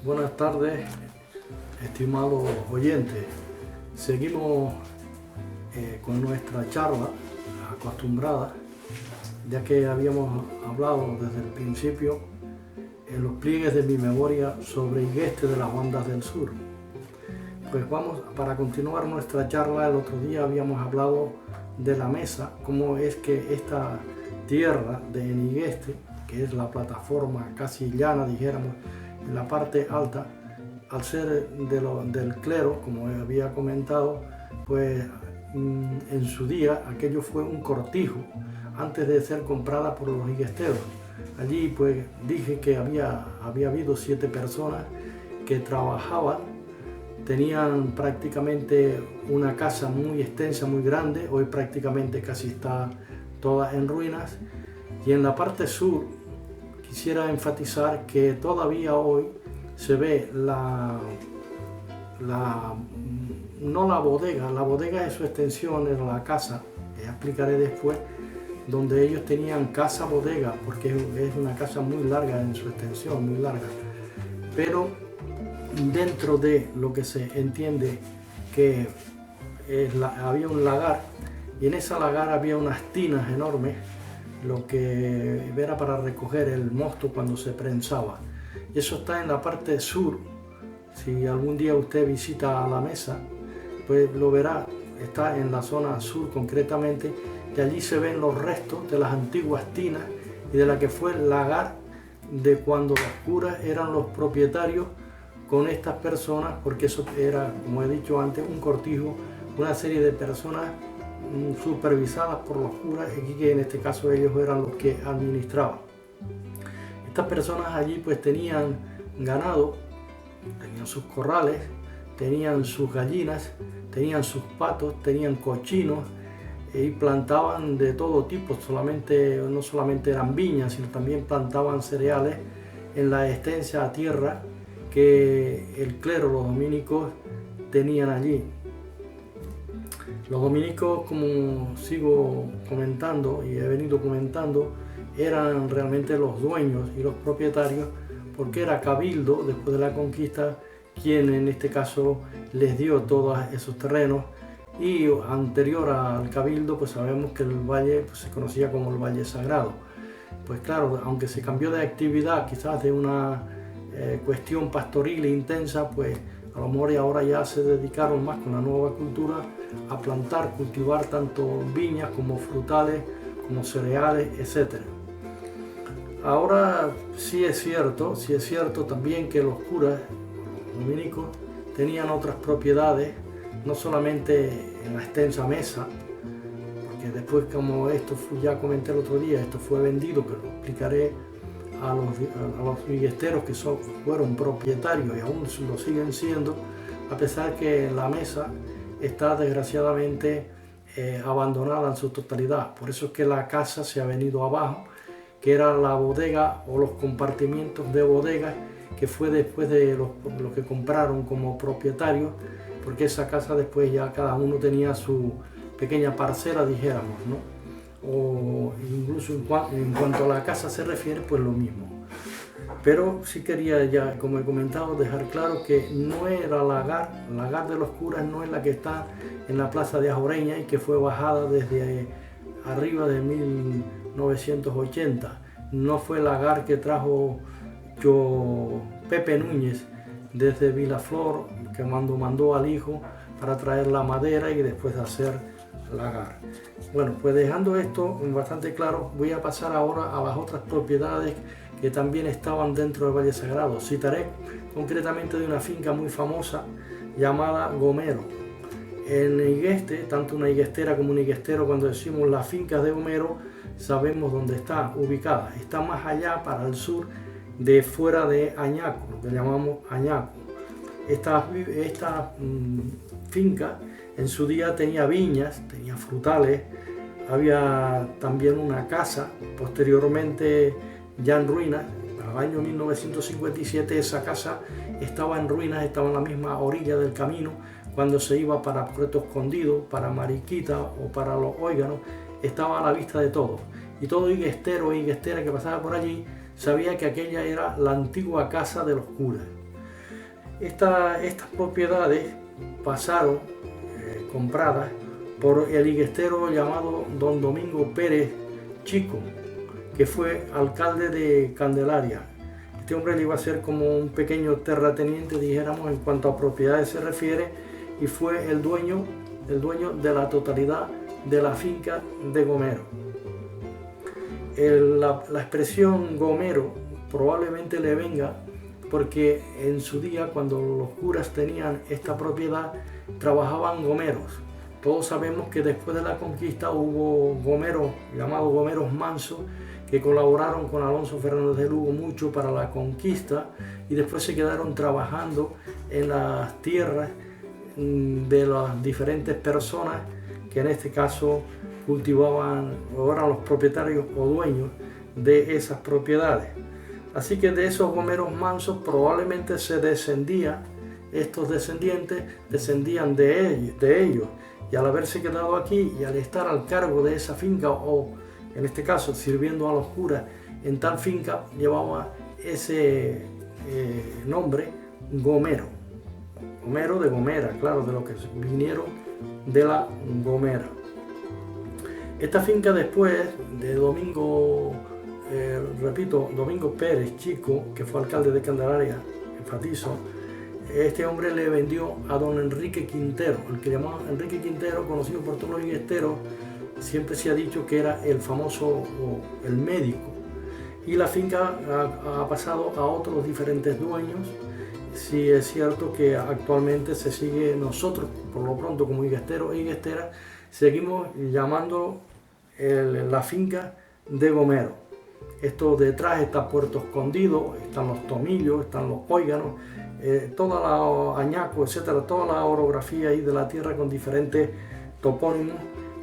Buenas tardes, estimados oyentes. Seguimos con nuestra charla acostumbrada, ya que habíamos hablado desde el principio en los pliegues de mi memoria sobre Igueste de las Bandas del Sur. Pues vamos, para continuar nuestra charla, el otro día habíamos hablado de la mesa, cómo es que esta tierra de Igueste, que es la plataforma casi llana, dijéramos, en la parte alta, al ser del clero, como había comentado, pues en su día aquello fue un cortijo antes de ser comprada por los iguesteros. Allí pues dije que había habido 7 personas que trabajaban, tenían prácticamente una casa muy extensa, muy grande, hoy prácticamente casi está toda en ruinas, y en la parte sur quisiera enfatizar que todavía hoy se ve no la bodega en su extensión era la casa, que explicaré después, donde ellos tenían casa-bodega, porque es una casa muy larga en su extensión, muy larga. Pero dentro de lo que se entiende que había un lagar, y en esa lagar había unas tinas enormes, lo que era para recoger el mosto cuando se prensaba. Y eso está en la parte sur. Si algún día usted visita la mesa, pues lo verá, está en la zona sur concretamente, y allí se ven los restos de las antiguas tinas y de la que fue el lagar de cuando los curas eran los propietarios con estas personas, porque eso era, como he dicho antes, un cortijo, una serie de personas supervisadas por los curas, y que en este caso ellos eran los que administraban. Estas personas allí pues tenían ganado, tenían sus corrales, tenían sus gallinas, tenían sus patos, tenían cochinos, y plantaban de todo tipo, no solamente eran viñas, sino también plantaban cereales en la extensa tierra que el clero, los dominicos, tenían allí. Los dominicos, como sigo comentando y he venido comentando, eran realmente los dueños y los propietarios, porque era Cabildo, después de la conquista, quien en este caso les dio todos esos terrenos, y anterior al Cabildo pues sabemos que el valle pues, se conocía como el Valle Sagrado. Pues claro, aunque se cambió de actividad, quizás de una cuestión pastoril e intensa, pues a lo mejor ahora ya se dedicaron más con la nueva cultura a plantar, cultivar tanto viñas como frutales, como cereales, etc. Ahora sí es cierto también que los curas, los dominicos, tenían otras propiedades, no solamente en la extensa mesa, porque después, como ya comenté el otro día, esto fue vendido, que lo explicaré, a los iguesteros que fueron propietarios y aún lo siguen siendo, a pesar que la mesa está desgraciadamente abandonada en su totalidad. Por eso es que la casa se ha venido abajo, que era la bodega o los compartimientos de bodegas, que fue después de los que compraron como propietarios, porque esa casa después ya cada uno tenía su pequeña parcela, dijéramos, ¿no? O incluso en cuanto a la casa se refiere, pues lo mismo. Pero sí quería ya, como he comentado, dejar claro que no era lagar de los curas no es la que está en la plaza de Ajoreña y que fue bajada desde arriba de 1980. No fue el lagar que trajo Pepe Núñez desde Vilaflor, que mandó al hijo para traer la madera y después hacer lagar. Bueno, pues dejando esto bastante claro, voy a pasar ahora a las otras propiedades que también estaban dentro del Valle Sagrado. Citaré concretamente de una finca muy famosa llamada Gomero. En Igueste, tanto una iguestera como un iguestero, cuando decimos las fincas de Gomero, sabemos dónde está ubicada. Está más allá, para el sur, de fuera de Añaco, lo que llamamos Añaco. Esta finca en su día tenía viñas, tenía frutales, había también una casa, posteriormente ya en ruinas. Para el año 1957 esa casa estaba en ruinas, estaba en la misma orilla del camino, cuando se iba para Puerto Escondido, para Mariquita o para Los Óiganos, estaba a la vista de todos. Y todo iguestero e iguestera que pasaba por allí sabía que aquella era la antigua casa de los curas. Estas propiedades pasaron compradas por el higuestero llamado don Domingo Pérez Chico, que fue alcalde de Candelaria. Este hombre le iba a ser como un pequeño terrateniente, dijéramos, en cuanto a propiedades se refiere, y fue el dueño de la totalidad de la finca de Gomero. La expresión Gomero probablemente le venga porque en su día, cuando los curas tenían esta propiedad, trabajaban gomeros. Todos sabemos que después de la conquista hubo gomeros, llamados gomeros mansos, que colaboraron con Alonso Fernández de Lugo mucho para la conquista, y después se quedaron trabajando en las tierras de las diferentes personas que en este caso cultivaban o eran los propietarios o dueños de esas propiedades. Así que de esos gomeros mansos probablemente estos descendientes descendían de ellos, y al haberse quedado aquí y al estar al cargo de esa finca, o en este caso sirviendo a los curas en tal finca, llevaba ese nombre Gomero. Gomero de Gomera, claro, de lo que vinieron de la Gomera. Esta finca, después de Domingo Pérez Chico, que fue alcalde de Candelaria, enfatizo, este hombre le vendió a don Enrique Quintero, el que llamaba Enrique Quintero, conocido por todos los higuesteros. Siempre se ha dicho que era el famoso, el médico, y la finca ha pasado a otros diferentes dueños. Sí es cierto que actualmente se sigue, nosotros por lo pronto como higuesteros e higuesteras, seguimos llamando la finca de Gomero. Esto detrás está Puerto Escondido, están los tomillos, están los óiganos, toda la añaco, etcétera, toda la orografía ahí de la tierra con diferentes topónimos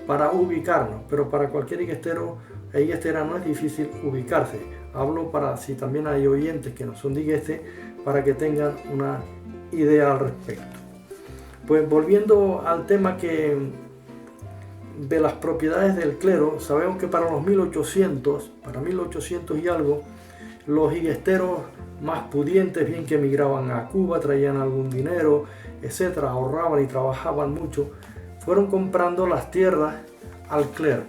para ubicarnos, pero para cualquier higuestero e higuestera no es difícil ubicarse. Hablo para si también hay oyentes que no son de Higueste, para que tengan una idea al respecto. Pues volviendo al tema de las propiedades del clero, sabemos que para los 1800 y algo, los higuesteros más pudientes, bien que emigraban a Cuba, traían algún dinero, etcétera, ahorraban y trabajaban mucho, fueron comprando las tierras al clero.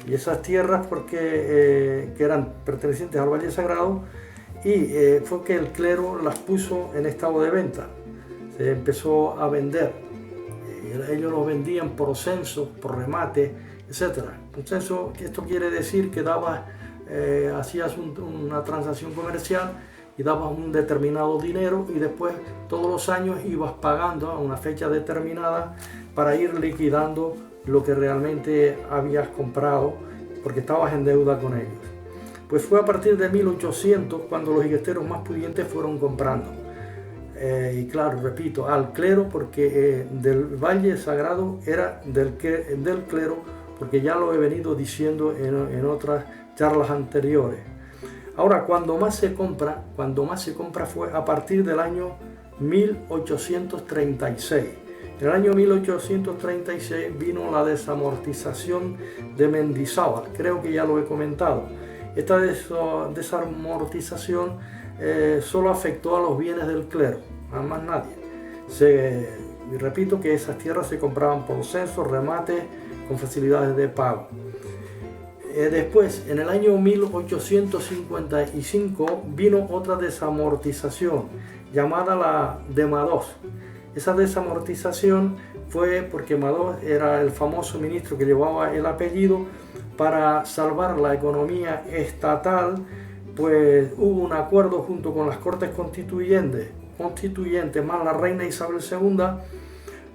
Y esas tierras, porque que eran pertenecientes al Valle Sagrado, y fue que el clero las puso en estado de venta. Se empezó a vender. Ellos los vendían por censo, por remate, etcétera. Un censo, esto quiere decir que hacías una transacción comercial y dabas un determinado dinero, y después todos los años ibas pagando a una fecha determinada para ir liquidando lo que realmente habías comprado, porque estabas en deuda con ellos. Pues fue a partir de 1800 cuando los higuesteros más pudientes fueron comprando. Y claro, repito, al clero, porque del Valle Sagrado era del clero, porque ya lo he venido diciendo en otras charlas anteriores. Ahora, cuando más se compra fue a partir del año 1836. En el año 1836 vino la desamortización de Mendizábal, creo que ya lo he comentado. Esta desamortización solo afectó a los bienes del clero, a más nadie. Y repito que esas tierras se compraban por censo, remate, con facilidades de pago. Después, en el año 1855, vino otra desamortización, llamada la de Madoz. Esa desamortización fue porque Madoz era el famoso ministro que llevaba el apellido. Para salvar la economía estatal, pues hubo un acuerdo junto con las Cortes Constituyentes más la reina Isabel II,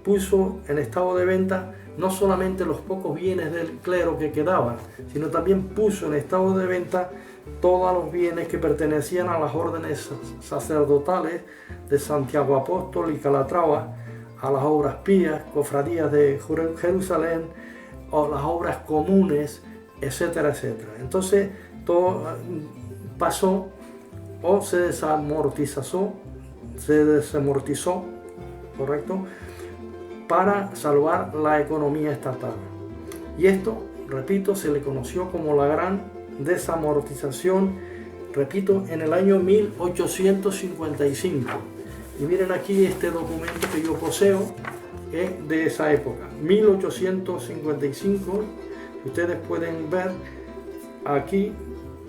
puso en estado de venta no solamente los pocos bienes del clero que quedaban, sino también puso en estado de venta todos los bienes que pertenecían a las órdenes sacerdotales de Santiago Apóstol y Calatrava, a las obras pías, cofradías de Jerusalén, o las obras comunes, etcétera, etcétera. Entonces todo pasó o se desamortizó, ¿correcto?, para salvar la economía estatal. Y esto, repito, se le conoció como la Gran Desamortización, repito, en el año 1855. Y miren aquí este documento que yo poseo, es de esa época, 1855. Ustedes pueden ver aquí,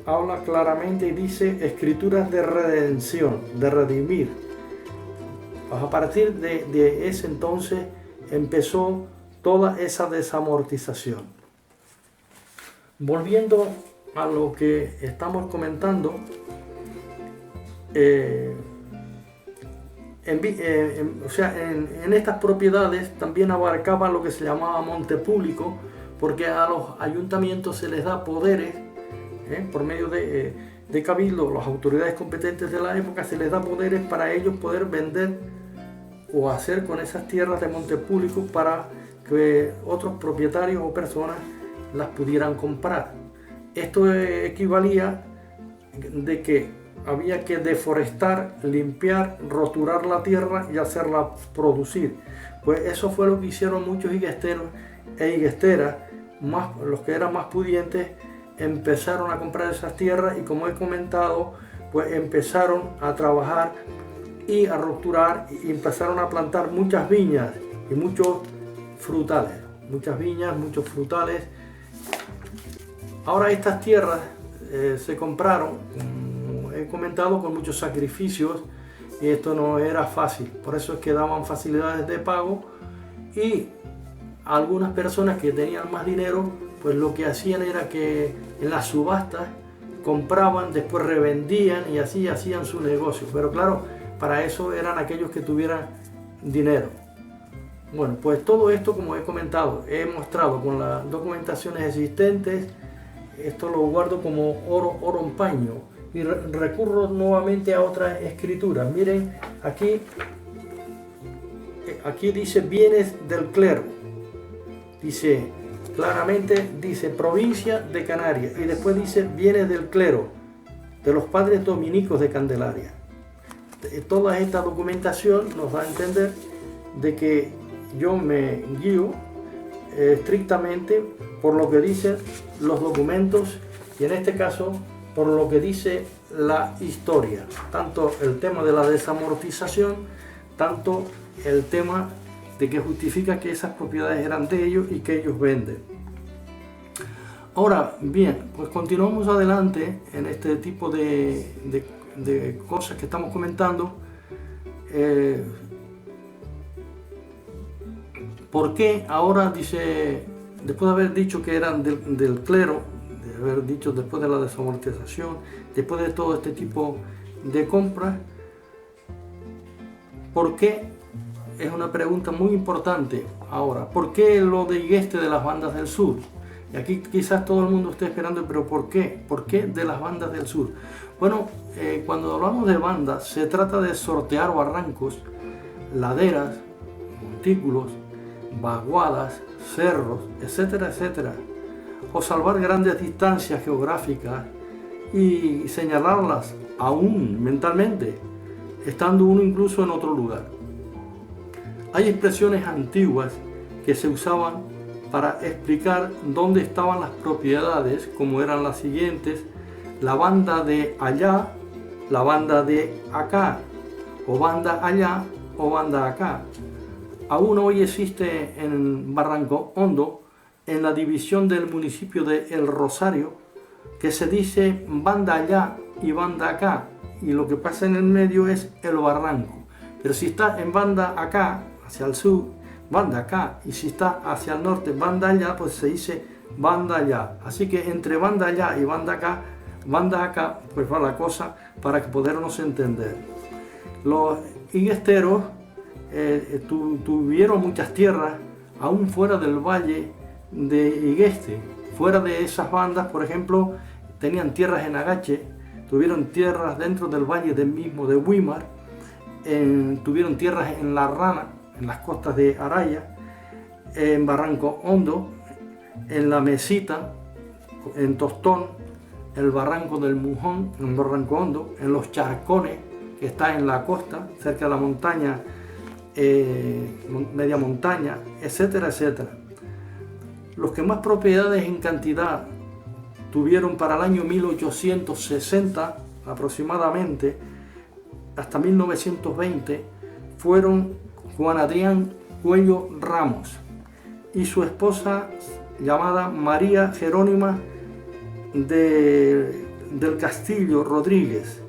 habla claramente y dice escrituras de redención, de redimir. A partir de ese entonces empezó toda esa desamortización. Volviendo a lo que estamos comentando, en estas propiedades también abarcaba lo que se llamaba monte público, porque a los ayuntamientos se les da poderes, por medio de cabildo, las autoridades competentes de la época se les da poderes para ellos poder vender o hacer con esas tierras de monte público para que otros propietarios o personas las pudieran comprar. Esto equivalía de que había que deforestar, limpiar, roturar la tierra y hacerla producir. Pues eso fue lo que hicieron muchos higuesteros e higuesteras, los que eran más pudientes, empezaron a comprar esas tierras y, como he comentado, pues empezaron a trabajar y a roturar y empezaron a plantar muchas viñas y muchos frutales. Muchas viñas, muchos frutales. Ahora estas tierras se compraron, he comentado, con muchos sacrificios, y esto no era fácil. Por eso es que daban facilidades de pago, y algunas personas que tenían más dinero, pues lo que hacían era que en las subastas compraban, después revendían y así hacían su negocio. Pero claro, para eso eran aquellos que tuvieran dinero. Bueno, pues todo esto, como he comentado, he mostrado con las documentaciones existentes. Esto lo guardo como oro en paño, y recurro nuevamente a otras escrituras. Miren, aquí dice bienes del clero, dice claramente, dice provincia de Canarias, y después dice bienes del clero de los padres dominicos de Candelaria. Toda esta documentación nos da a entender de que yo me guío estrictamente por lo que dicen los documentos, y en este caso por lo que dice la historia, tanto el tema de la desamortización, tanto el tema de que justifica que esas propiedades eran de ellos y que ellos venden. Ahora bien, pues continuamos adelante en este tipo de cosas que estamos comentando. ¿Por qué ahora dice, después de haber dicho que eran del clero, de haber dicho después de la desamortización, después de todo este tipo de compras, ¿por qué? Es una pregunta muy importante ahora. ¿Por qué lo de Higueste de las bandas del sur? Y aquí quizás todo el mundo esté esperando, pero ¿por qué? ¿Por qué de las bandas del sur? Bueno, cuando hablamos de bandas, se trata de sortear barrancos, laderas, montículos, vaguadas, cerros, etcétera, etcétera, o salvar grandes distancias geográficas y señalarlas aún mentalmente, estando uno incluso en otro lugar. Hay expresiones antiguas que se usaban para explicar dónde estaban las propiedades, como eran las siguientes: la banda de allá, la banda de acá, o banda allá o banda acá. Aún hoy existe en Barranco Hondo, en la división del municipio de El Rosario, que se dice banda allá y banda acá, y lo que pasa en el medio es el barranco. Pero si está en banda acá, hacia el sur, banda acá, y si está hacia el norte, banda allá, pues se dice banda allá. Así que entre banda allá y banda acá, pues va la cosa para que podernos entender. Los higuesteros tuvieron muchas tierras aún fuera del valle de Higueste. Fuera de esas bandas, por ejemplo, tenían tierras en Agache, tuvieron tierras dentro del valle mismo de Huimar, tuvieron tierras en La Rana, en las costas de Araya, en Barranco Hondo, en La Mesita, en Tostón, el Barranco del Mujón, en Barranco Hondo, en Los Charcones, que está en la costa, cerca de la montaña, media montaña, etcétera, etcétera. Los que más propiedades en cantidad tuvieron para el año 1860 aproximadamente, hasta 1920, fueron Juan Adrián Cuello Ramos y su esposa llamada María Jerónima del Castillo Rodríguez.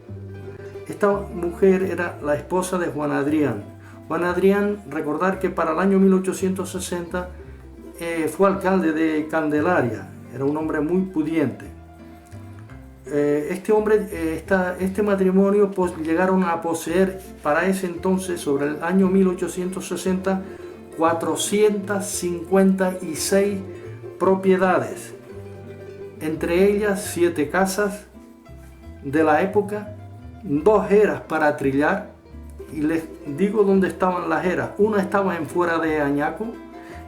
Esta mujer era la esposa de Juan Adrián. Juan Adrián, recordar que para el año 1860 fue alcalde de Candelaria, era un hombre muy pudiente. Este matrimonio llegaron a poseer para ese entonces, sobre el año 1860, 456 propiedades, entre ellas 7 casas de la época, 2 eras para trillar, y les digo dónde estaban las eras. Una estaba en Fuera de Añaco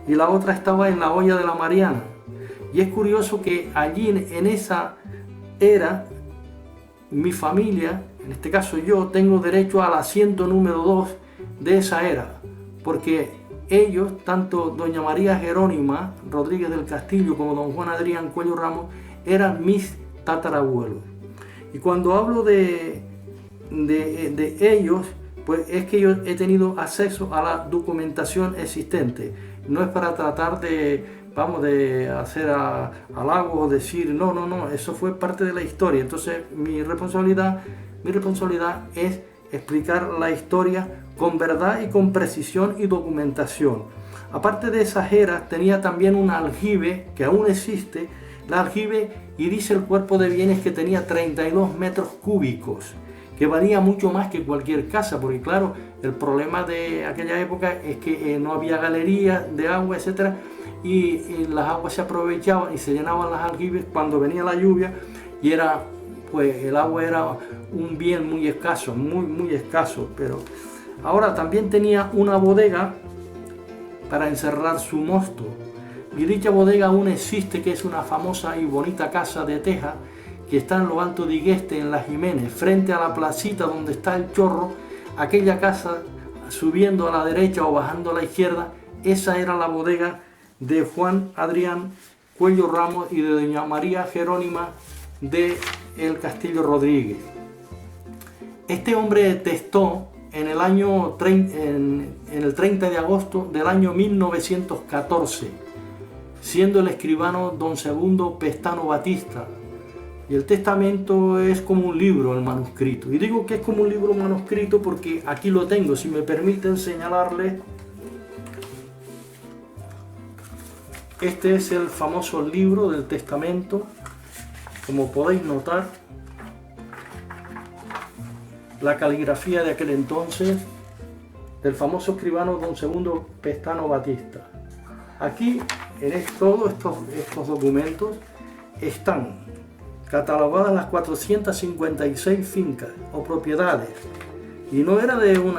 y la otra estaba en la Hoya de la Mariana. Y es curioso que allí en esa era, mi familia, en este caso yo, tengo derecho al asiento número 2 de esa era, porque ellos, tanto doña María Jerónima Rodríguez del Castillo como don Juan Adrián Cuello Ramos, eran mis tatarabuelos. Y cuando hablo de ellos, pues es que yo he tenido acceso a la documentación existente. No es para tratar de hacer halagos o decir no, eso fue parte de la historia. Entonces mi responsabilidad es explicar la historia con verdad y con precisión y documentación. Aparte de esas eras, tenía también un aljibe que aún existe, el aljibe, y dice el cuerpo de bienes que tenía 32 metros cúbicos, que valía mucho más que cualquier casa, porque claro, el problema de aquella época es que no había galerías de agua, etcétera, y las aguas se aprovechaban y se llenaban las aljibes cuando venía la lluvia, y el agua era un bien muy escaso, muy escaso. Pero ahora también tenía una bodega para encerrar su mosto, y dicha bodega aún existe, que es una famosa y bonita casa de teja que está en lo alto de Igueste, en Las Jiménez, frente a la placita donde está el chorro. Aquella casa, subiendo a la derecha o bajando a la izquierda, esa era la bodega de Juan Adrián Cuello Ramos y de doña María Jerónima del Castillo Rodríguez. Este hombre testó en el 30 de agosto del año 1914, siendo el escribano don Segundo Pestano Batista. Y el testamento es como un libro, el manuscrito. Y digo que es como un libro manuscrito porque aquí lo tengo, si me permiten señalarle. Este es el famoso libro del testamento, como podéis notar. La caligrafía de aquel entonces, del famoso escribano don Segundo Pestano Batista. Aquí, en todos estos documentos, están catalogadas las 456 fincas o propiedades, y no era de un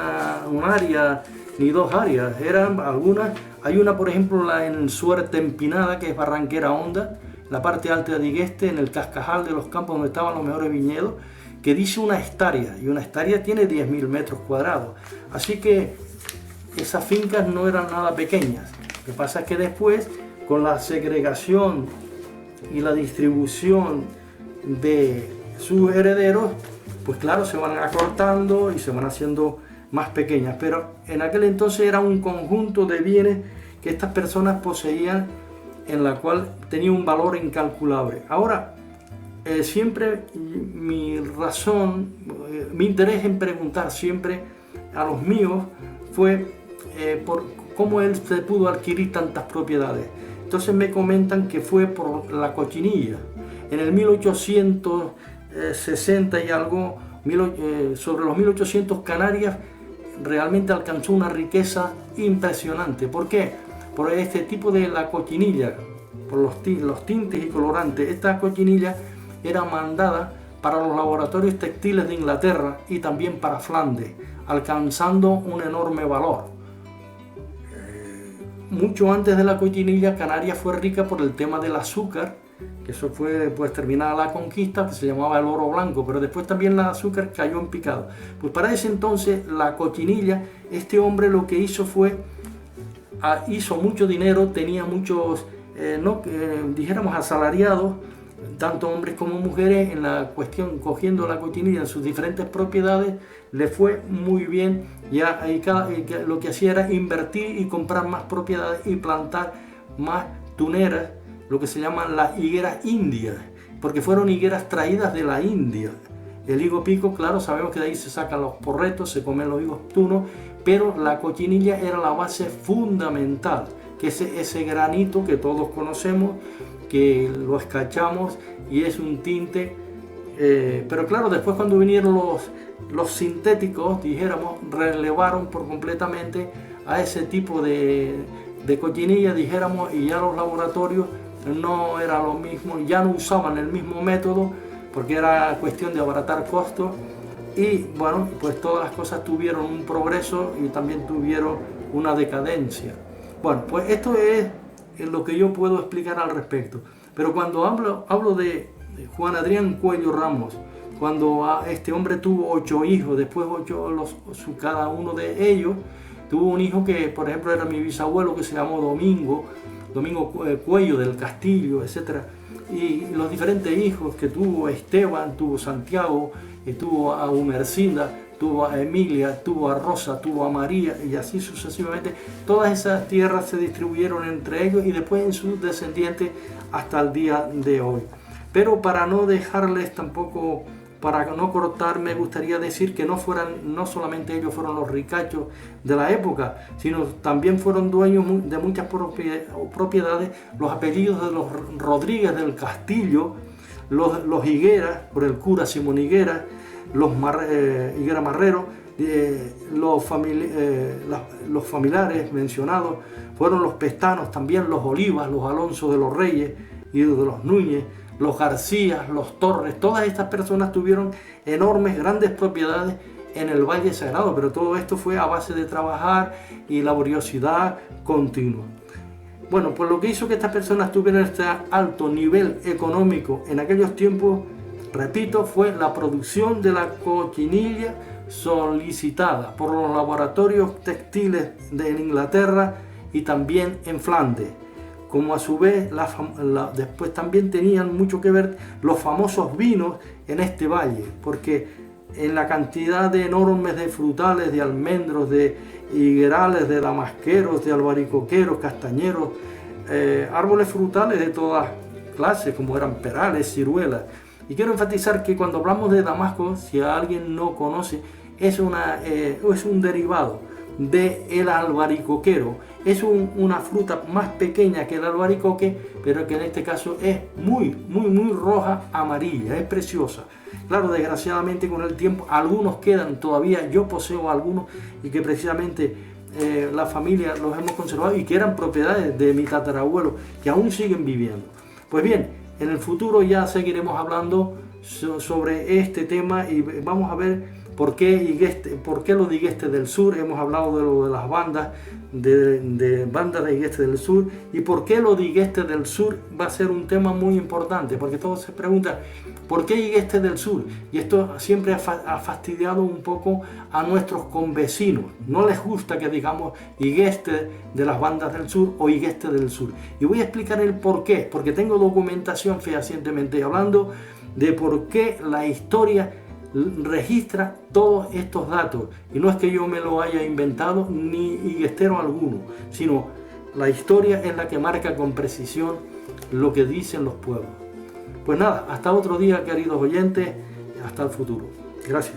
área ni 2 áreas, eran algunas. Hay una, por ejemplo, en Suerte Empinada, que es Barranquera Honda, la parte alta de Igueste, en el Cascajal de los Campos, donde estaban los mejores viñedos, que dice una hectárea, y una hectárea tiene 10.000 metros cuadrados, así que esas fincas no eran nada pequeñas. Lo que pasa es que después, con la segregación y la distribución de sus herederos, pues claro, se van acortando y se van haciendo más pequeñas, pero en aquel entonces era un conjunto de bienes que estas personas poseían, en la cual tenía un valor incalculable. Ahora, siempre mi interés en preguntar siempre a los míos fue por cómo él se pudo adquirir tantas propiedades. Entonces me comentan que fue por la cochinilla. En el 1860 y algo, sobre los 1800, Canarias realmente alcanzó una riqueza impresionante. ¿Por qué? Por este tipo de la cochinilla, por los tintes y colorantes. Esta cochinilla era mandada para los laboratorios textiles de Inglaterra y también para Flandes, alcanzando un enorme valor. Mucho antes de la cochinilla, Canarias fue rica por el tema del azúcar, que eso fue pues terminada la conquista, que se llamaba el oro blanco, pero después también el azúcar cayó en picado. Pues para ese entonces la cochinilla, este hombre lo que hizo fue, hizo mucho dinero, tenía muchos, dijéramos asalariados, tanto hombres como mujeres, en la cuestión, cogiendo la cochinilla en sus diferentes propiedades, le fue muy bien. Ya lo que hacía era invertir y comprar más propiedades y plantar más tuneras, lo que se llaman las higueras indias, porque fueron higueras traídas de la India. El higo pico, claro, sabemos que de ahí se sacan los porretos, se comen los higos tunos, pero la cochinilla era la base fundamental, que es ese granito que todos conocemos, que lo escachamos y es un tinte, pero claro, después cuando vinieron los sintéticos, dijéramos, relevaron por completamente a ese tipo de cochinilla, dijéramos, y ya los laboratorios no era lo mismo, ya no usaban el mismo método, porque era cuestión de abaratar costos, y bueno, pues todas las cosas tuvieron un progreso y también tuvieron una decadencia. Bueno, pues esto es lo que yo puedo explicar al respecto. Pero cuando hablo de Juan Adrián Cuello Ramos, cuando este hombre tuvo 8 hijos, después cada uno de ellos tuvo un hijo que, por ejemplo, era mi bisabuelo, que se llamó Domingo Cuello del Castillo, etc. Y los diferentes hijos que tuvo Esteban, tuvo Santiago, tuvo a Humercida, tuvo a Emilia, tuvo a Rosa, tuvo a María, y así sucesivamente. Todas esas tierras se distribuyeron entre ellos y después en sus descendientes hasta el día de hoy. Pero para no dejarles tampoco, para no cortar, me gustaría decir que no solamente ellos fueron los ricachos de la época, sino también fueron dueños de muchas propiedades, los apellidos de los Rodríguez del Castillo, los Higueras, por el cura Simón Higuera, los Higuera Marrero, los familiares mencionados, fueron los Pestanos, también los Olivas, los Alonso de los Reyes y de los Núñez, los García, los Torres. Todas estas personas tuvieron enormes, grandes propiedades en el Valle Sagrado, pero todo esto fue a base de trabajar y laboriosidad continua. Bueno, pues lo que hizo que estas personas tuvieran este alto nivel económico en aquellos tiempos, repito, fue la producción de la cochinilla solicitada por los laboratorios textiles de Inglaterra y también en Flandes, como a su vez después también tenían mucho que ver los famosos vinos en este valle, porque en la cantidad de enormes de frutales, de almendros, de higuerales, de damasqueros, de albaricoqueros, castañeros, árboles frutales de todas clases, como eran perales, ciruelas. Y quiero enfatizar que cuando hablamos de damasco, si alguien no conoce, es un derivado del albaricoquero. Es una fruta más pequeña que el albaricoque, pero que en este caso es muy roja, amarilla, es preciosa. Claro, desgraciadamente con el tiempo algunos quedan todavía, yo poseo algunos y que precisamente la familia los hemos conservado y que eran propiedades de mi tatarabuelo, que aún siguen viviendo. Pues bien, en el futuro ya seguiremos hablando sobre este tema y vamos a ver por qué los de Igueste del Sur. Hemos hablado de lo de las bandas, de bandas de Igueste del Sur, y por qué lo de Igueste del Sur va a ser un tema muy importante, porque todos se preguntan ¿por qué Igueste del Sur? Y esto siempre ha fastidiado un poco a nuestros convecinos. No les gusta que digamos Igueste de las bandas del sur o Igueste del Sur. Y voy a explicar el por qué, porque tengo documentación fehacientemente hablando de por qué la historia registra todos estos datos, y no es que yo me lo haya inventado ni higuestero alguno, sino la historia es la que marca con precisión lo que dicen los pueblos. Pues nada, hasta otro día, queridos oyentes, hasta el futuro. Gracias.